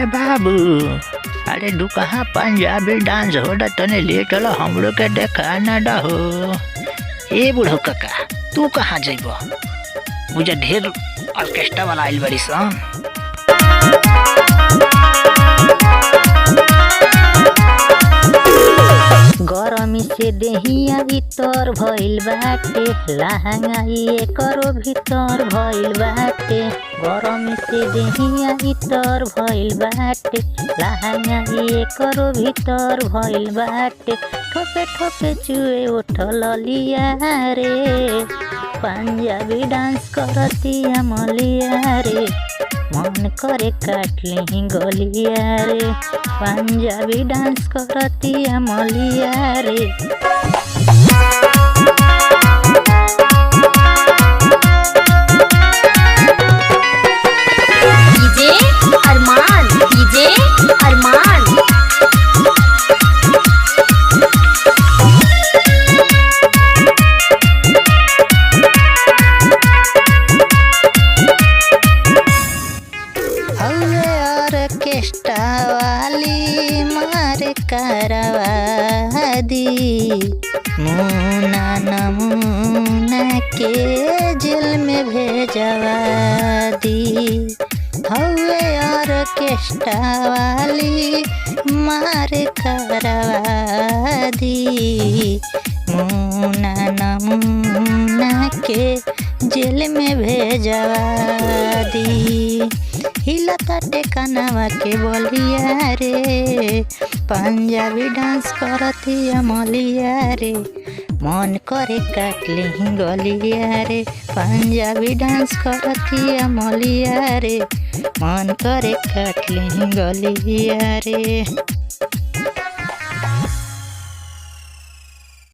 बाबू, अरे तू कहाँ पंजाबी डांस हो रहा तने ले चलो हमरो के देखा ना डहो। ए बूढ़ो काका तू कहाँ जइबो? मुझे ढेर ऑर्केस्ट्रा वाला आइल बड़ी सन। गरमी से देहिया भीतर भइल बाटे, लहंगा एकरो भीतर भइल बाटे। गरमी से देहिया भीतर भइल बाटे, लहंगा एकरो भीतर भइल बाटे। ठोपे ठोपे चुए उठल लिया रे, पंजाबी डांस करतिया मलिया रे। मन करे काट ली गलिया रे, पंजाबी डांस करतिया मलिया रे। डीजे अरमान, डीजे अरमान। ऑर्केस्ट्रा वाली मार करवा दी, मुन्ना नमूना के जेल में भेजवा दी। हवे ऑर्केस्ट्रा वाली मार करवा दी, मुन्ना नमूना के जेल में भेजवा दी। हिलता टेकनवा के बोलिया रे, पंजाबी डांस करतिया मलिया रे। मन करे काट ली गलिया रे, पंजाबी डांस करतिया मलिया रे। मन करे काट ली गलिया रे।